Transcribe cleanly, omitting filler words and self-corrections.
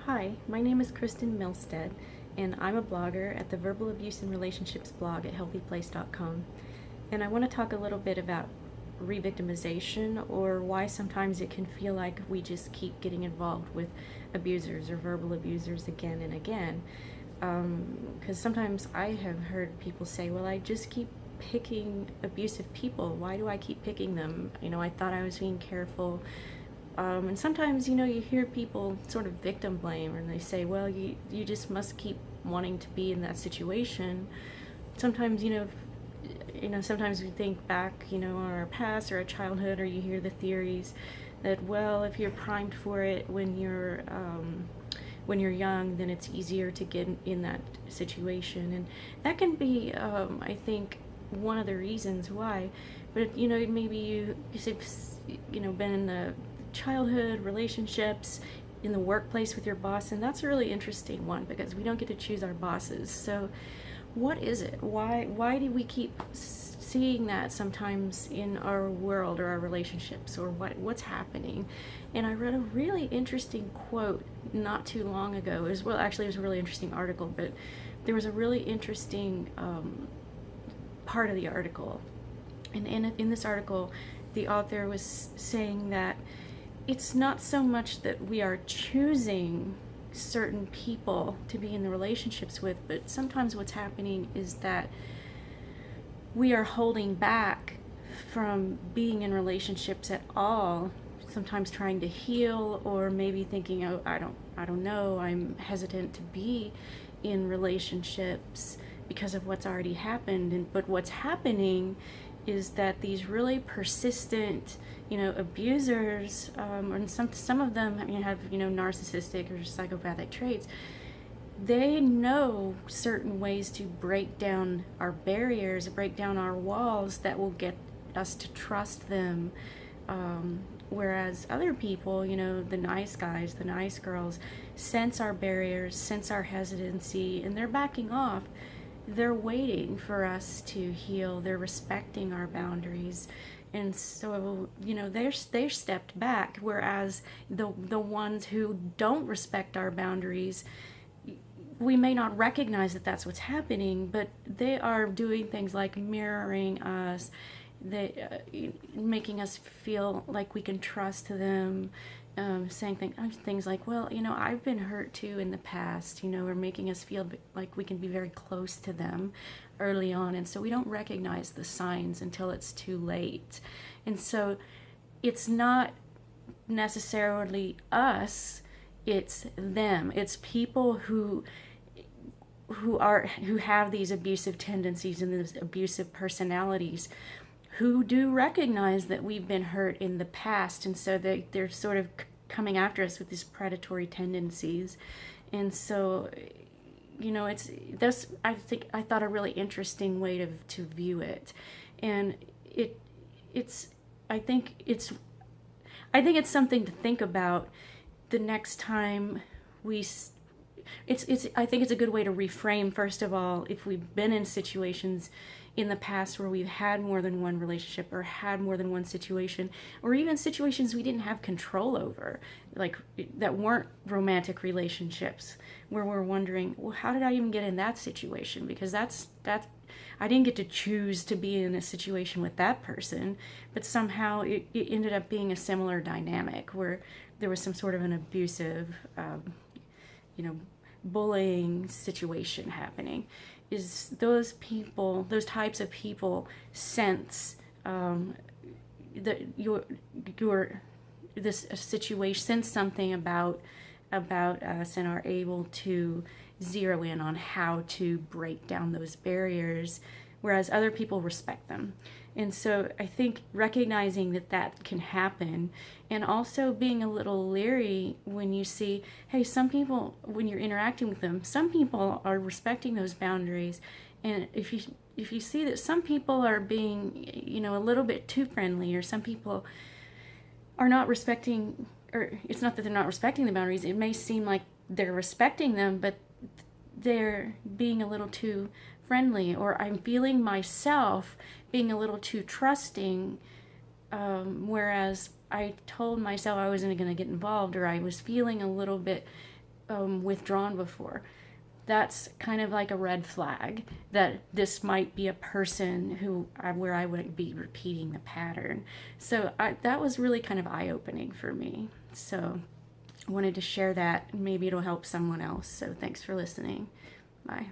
Hi, my name is Kristen Milstead, and I'm a blogger at the Verbal Abuse and Relationships blog at healthyplace.com. And I want to talk a little bit about re-victimization, or why sometimes it can feel like we just keep getting involved with abusers or verbal abusers again and again. Because sometimes I have heard people say, well, I just keep picking abusive people. Why do I keep picking them? I thought I was being careful. And sometimes, you hear people sort of victim blame, and they say, well, you just must keep wanting to be in that situation. Sometimes, sometimes we think back, on our past or our childhood, or you hear the theories that, well, if you're primed for it when you're young, then it's easier to get in that situation. And that can be, I think, one of the reasons why. But, maybe you've been in the childhood relationships, in the workplace with your boss, and that's a really interesting one because we don't get to choose our bosses. So what is it? Why do we keep seeing that sometimes in our world or our relationships, or what's happening? And I read a really interesting quote not too long ago. It was a really interesting article, but there was a really interesting part of the article. And in this article, the author was saying that it's not so much that we are choosing certain people to be in the relationships with, but sometimes what's happening is that we are holding back from being in relationships at all, sometimes trying to heal, or maybe thinking, oh, I don't know, I'm hesitant to be in relationships because of what's already happened. But what's happening is that these really persistent, abusers, and some of them, have, narcissistic or psychopathic traits. They know certain ways to break down our barriers, break down our walls that will get us to trust them. Whereas other people, the nice guys, the nice girls, sense our barriers, sense our hesitancy, and they're backing off. They're waiting for us to heal. They're respecting our boundaries. And so, they're stepped back, whereas the ones who don't respect our boundaries, we may not recognize that that's what's happening, but they are doing things like mirroring us, making us feel like we can trust them, saying things like, well, I've been hurt too in the past, or making us feel like we can be very close to them early on. And so we don't recognize the signs until it's too late. And so it's not necessarily us, it's them. It's people who have these abusive tendencies and these abusive personalities, who do recognize that we've been hurt in the past, and so they're sort of coming after us with these predatory tendencies. And so, I thought a really interesting way to view it. And I think it's something to think about the next time I think it's a good way to reframe, first of all, if we've been in situations in the past where we've had more than one relationship, or had more than one situation, or even situations we didn't have control over, like that weren't romantic relationships, where we're wondering, well, how did I even get in that situation? Because that's I didn't get to choose to be in a situation with that person, but somehow it ended up being a similar dynamic where there was some sort of an abusive, bullying situation happening. Is those types of people sense that this situation, sense something about us, and are able to zero in on how to break down those barriers, whereas other people respect them. And so I think recognizing that can happen, and also being a little leery when you see, hey, some people, when you're interacting with them, some people are respecting those boundaries. And if you see that some people are being, a little bit too friendly, or some people are not respecting, or it's not that they're not respecting the boundaries, it may seem like they're respecting them, but they're being a little too friendly, or I'm feeling myself being a little too trusting, whereas I told myself I wasn't going to get involved, or I was feeling a little bit withdrawn before. That's kind of like a red flag that this might be a person where I would be repeating the pattern. So that was really kind of eye-opening for me. So I wanted to share that. Maybe it'll help someone else. So thanks for listening. Bye.